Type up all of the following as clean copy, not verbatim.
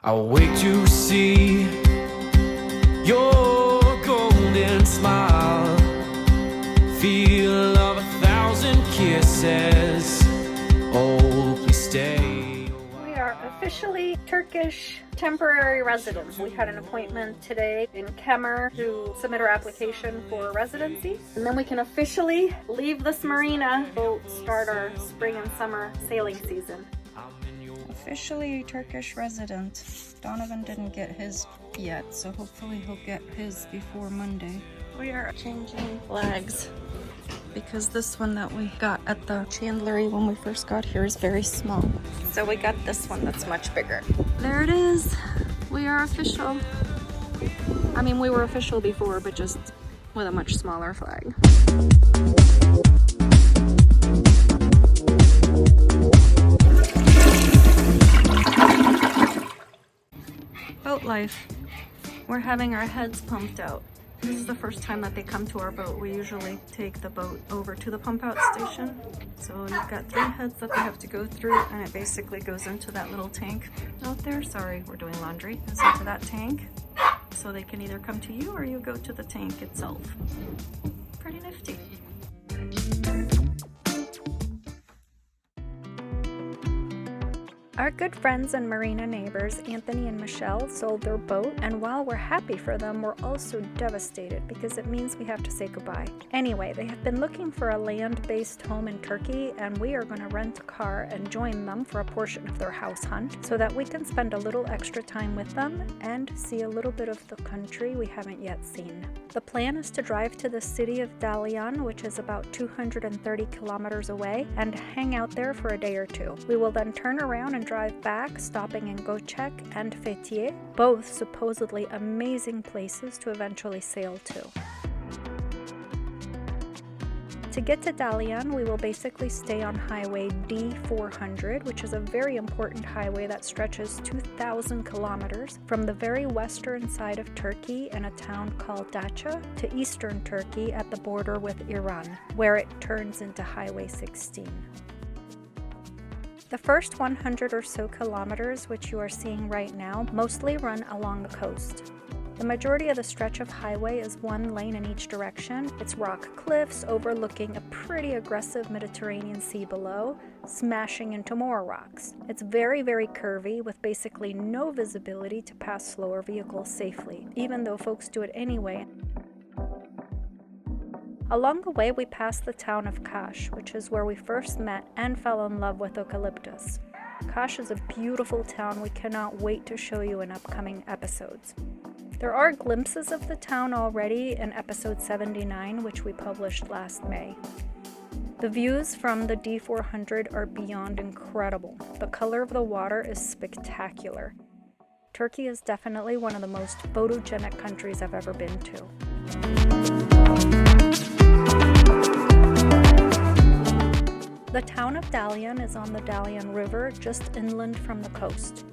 I'll wait to see your golden smile, feel of 1,000 kisses. Oh, please stay. We are officially Turkish temporary residents. We had an appointment today in Kemer to submit our application for residency, and then we can officially leave this marina. We'll start our spring and summer sailing season. Officially a Turkish resident. Donovan didn't get his yet, so hopefully he'll get his before Monday. We are changing flags because this one that we got at the chandlery when we first got here is very small. So we got this one that's much bigger. There it is. We are official. I mean, we were official before, but just with a much smaller flag. Boat life. We're having our heads pumped out. This is the first time that they come to our boat. We usually take the boat over to the pump out station. So you've got 3 heads that they have to go through, and it basically goes into that little tank out there. Sorry, we're doing laundry. It's into that tank. So they can either come to you or you go to the tank itself. Pretty nifty. Our good friends and marina neighbors, Anthony and Michelle, sold their boat, and while we're happy for them, we're also devastated because it means we have to say goodbye. Anyway, they have been looking for a land-based home in Turkey, and we are going to rent a car and join them for a portion of their house hunt so that we can spend a little extra time with them and see a little bit of the country we haven't yet seen. The plan is to drive to the city of Dalyan, which is about 230 kilometers away, and hang out there for a day or 2. We will then turn around and drive back, stopping in Göcek and Fethye, both supposedly amazing places to eventually sail to. To get to Dalyan, we will basically stay on Highway D400, which is a very important highway that stretches 2,000 kilometers from the very western side of Turkey in a town called Dacia to eastern Turkey at the border with Iran, where it turns into Highway 16. The first 100 or so kilometers, which you are seeing right now, mostly run along the coast. The majority of the stretch of highway is 1 lane in each direction. It's rock cliffs overlooking a pretty aggressive Mediterranean Sea below, smashing into more rocks. It's very, very curvy with basically no visibility to pass slower vehicles safely, even though folks do it anyway. Along the way, we passed the town of Kaş, which is where we first met and fell in love with Okaliptüs. Kaş is a beautiful town we cannot wait to show you in upcoming episodes. There are glimpses of the town already in episode 79, which we published last May. The views from the D400 are beyond incredible. The color of the water is spectacular. Turkey is definitely one of the most photogenic countries I've ever been to. The town of Dalyan is on the Dalyan River, just inland from the coast.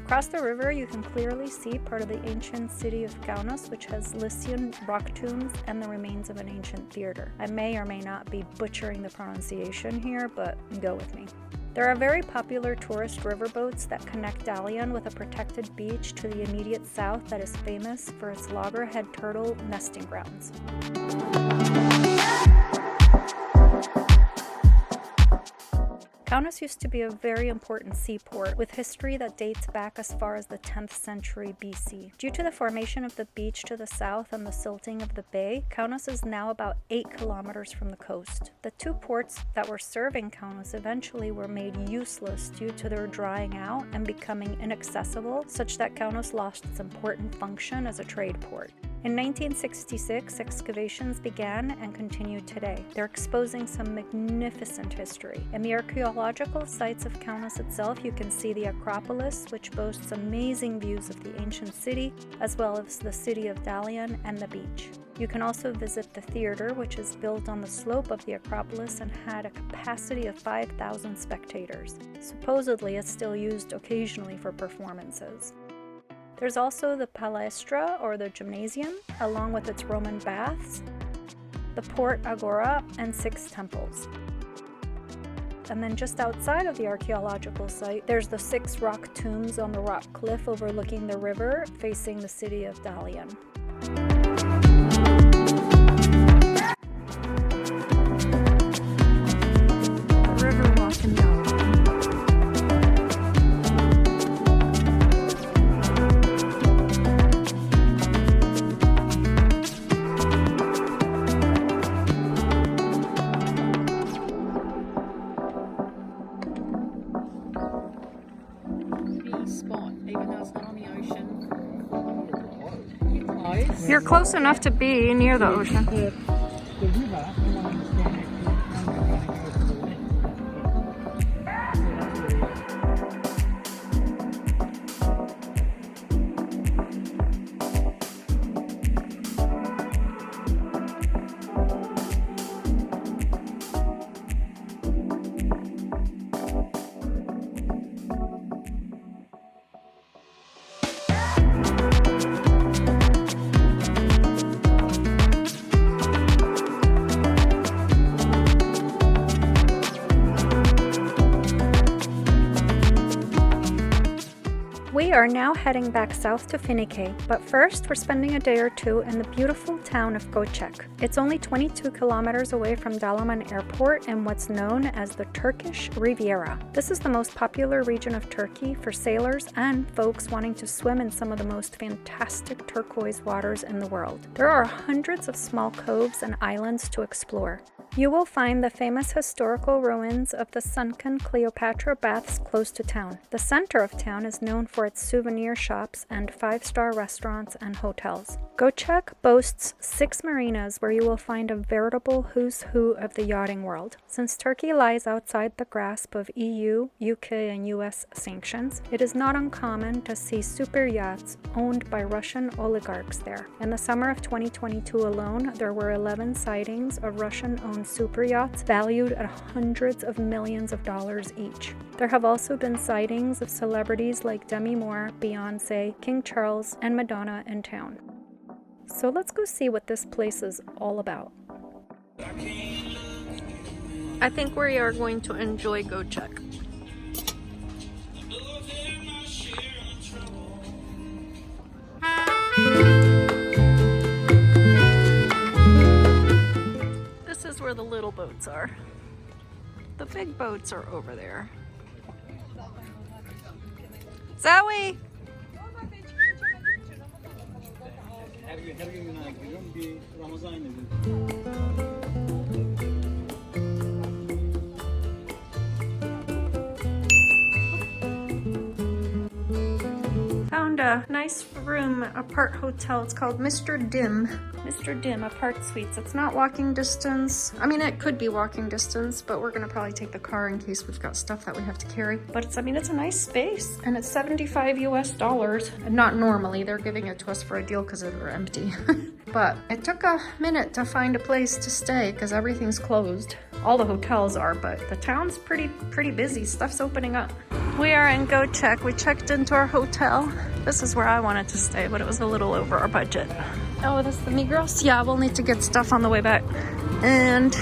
Across the river, you can clearly see part of the ancient city of Kaunas, which has Lycian rock tombs and the remains of an ancient theater. I may or may not be butchering the pronunciation here, but go with me. There are very popular tourist riverboats that connect Dalyan with a protected beach to the immediate south that is famous for its loggerhead turtle nesting grounds. Kaunas used to be a very important seaport with history that dates back as far as the 10th century BC. Due to the formation of the beach to the south and the silting of the bay, Kaunas is now about 8 kilometers from the coast. The 2 ports that were serving Kaunas eventually were made useless due to their drying out and becoming inaccessible, such that Kaunas lost its important function as a trade port. In 1966, excavations began and continue today. They're exposing some magnificent history. In the archaeological sites of Kaunas itself, you can see the Acropolis, which boasts amazing views of the ancient city, as well as the city of Dalyan and the beach. You can also visit the theater, which is built on the slope of the Acropolis and had a capacity of 5,000 spectators. Supposedly, it's still used occasionally for performances. There's also the Palestra, or the gymnasium, along with its Roman baths, the port agora, and 6 temples. And then just outside of the archaeological site, there's the 6 rock tombs on the rock cliff overlooking the river, facing the city of Dalyan. River walking down. You're close enough to be near the ocean. We are now heading back south to Fethye, but first we're spending a day or two in the beautiful town of Göcek. It's only 22 kilometers away from Dalyan Airport in what's known as the Turkish Riviera. This is the most popular region of Turkey for sailors and folks wanting to swim in some of the most fantastic turquoise waters in the world. There are hundreds of small coves and islands to explore. You will find the famous historical ruins of the sunken Cleopatra baths close to town. The center of town is known for its souvenir shops and 5-star restaurants and hotels. Göcek boasts 6 marinas where you will find a veritable who's who of the yachting world. Since Turkey lies outside the grasp of EU, UK, and US sanctions, it is not uncommon to see super yachts owned by Russian oligarchs there. In the summer of 2022 alone, there were 11 sightings of Russian-owned super yachts valued at hundreds of millions of dollars each. There have also been sightings of celebrities like Demi Moore, Beyonce, King Charles, and Madonna in town. So let's go see what this place is all about. I think we are going to enjoy Göcek. This is where the little boats are. The big boats are over there. Zoe! Her gün günah giriyorum. Bir Ramazan ayına giriyorum. Found a nice room, apart hotel. It's called Mr. Dim. Mr. Dim apart suites. It's not walking distance. I mean, it could be walking distance, but we're gonna probably take the car in case we've got stuff that we have to carry. But it's, I mean, it's a nice space, and it's $75 US. And not normally, they're giving it to us for a deal because they're empty. But it took a minute to find a place to stay because everything's closed. All the hotels are, but the town's pretty busy. Stuff's opening up. We are in Göcek. We checked into our hotel. This is where I wanted to stay, but it was a little over our budget. Oh, this is the Migros? Yeah, we'll need to get stuff on the way back. And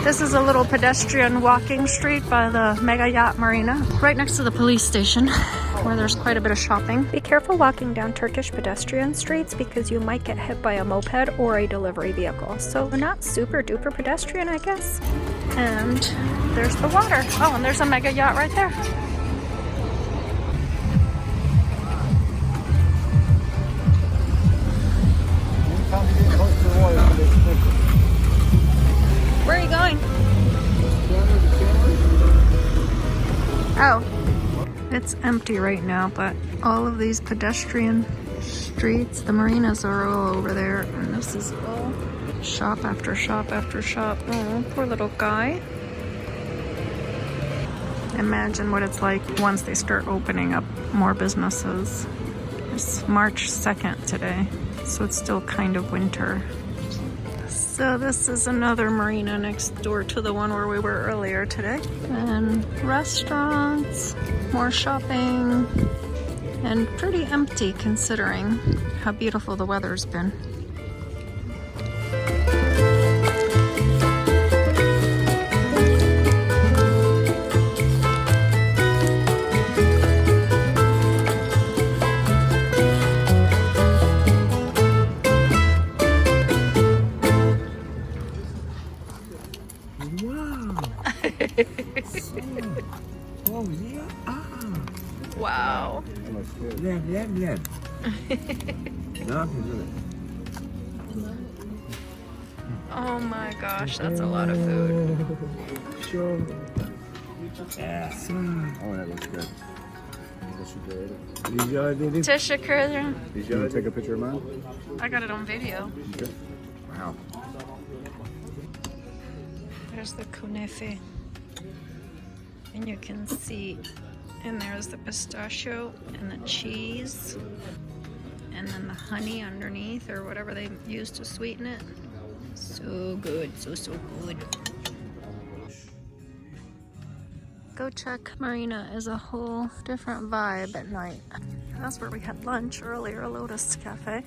this is a little pedestrian walking street by the Mega Yacht Marina, right next to the police station, where there's quite a bit of shopping. Be careful walking down Turkish pedestrian streets because you might get hit by a moped or a delivery vehicle. So not super duper pedestrian, I guess. And there's the water. Oh, and there's a Mega Yacht right there. Where are you going? Oh, it's empty right now, but all of these pedestrian streets, the marinas are all over there, and this is all shop after shop after shop. Oh, poor little guy. Imagine what it's like once they start opening up more businesses. It's March 2nd today, so it's still kind of winter. So this is another marina next door to the one where we were earlier today. And restaurants, more shopping, and pretty empty considering how beautiful the weather's been. Ne yapıyorsun? Oh my gosh, that's a lot of food. Sure. Yes. Oh, that looks good. Rica ederim. Teşekkür ederim. Can you take a picture of mine? I got it on video. Okay. Wow. There's the kunefe. And you can see, and there's the pistachio and the cheese. And then the honey underneath, or whatever they use to sweeten it. So good, so good. Göcek Marina is a whole different vibe at night. That's where we had lunch earlier, Lotus Cafe.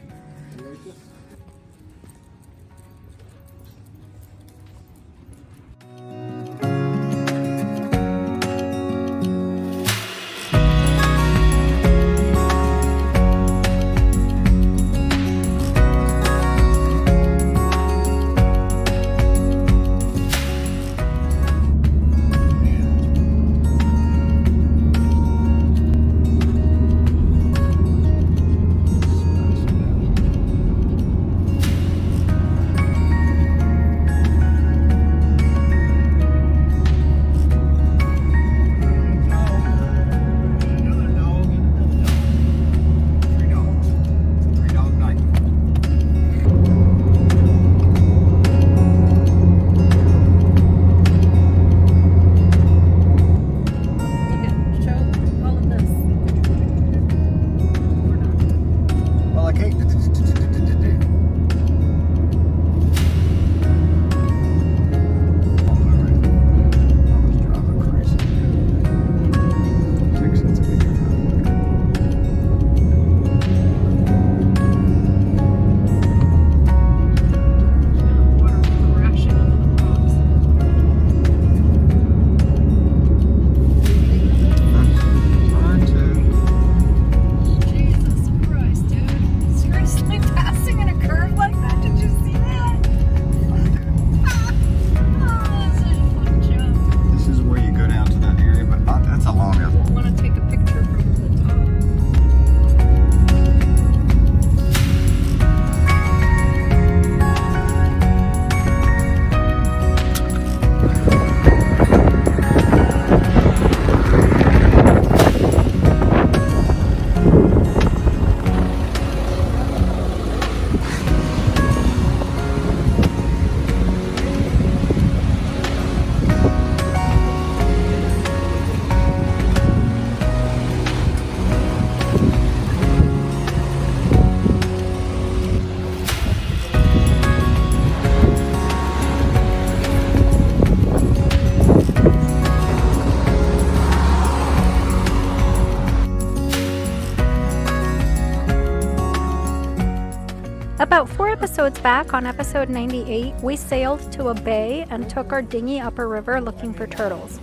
About 4 episodes back, on episode 98, we sailed to a bay and took our dinghy up a river looking for turtles.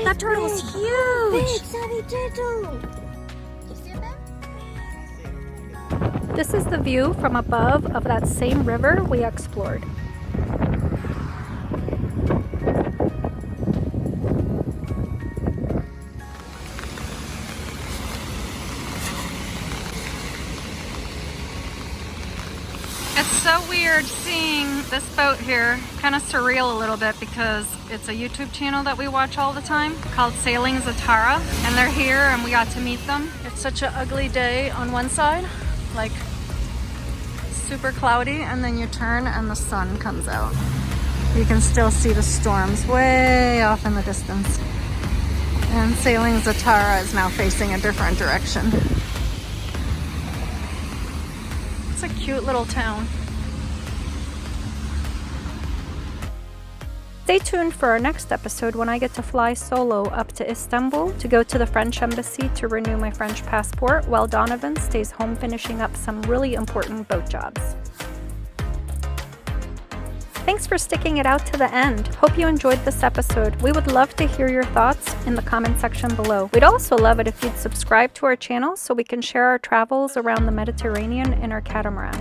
That turtle is huge! Big, savvy turtle! You see that? This is the view from above of that same river we explored. It's so weird seeing this boat here, kind of surreal a little bit because it's a YouTube channel that we watch all the time called Sailing Zatara, and they're here and we got to meet them. It's such an ugly day on one side, like super cloudy, and then you turn and the sun comes out. You can still see the storms way off in the distance. And Sailing Zatara is now facing a different direction. It's a cute little town. Stay tuned for our next episode when I get to fly solo up to Istanbul to go to the French embassy to renew my French passport while Donovan stays home finishing up some really important boat jobs. Thanks for sticking it out to the end. Hope you enjoyed this episode. We would love to hear your thoughts in the comment section below. We'd also love it if you'd subscribe to our channel so we can share our travels around the Mediterranean in our catamaran.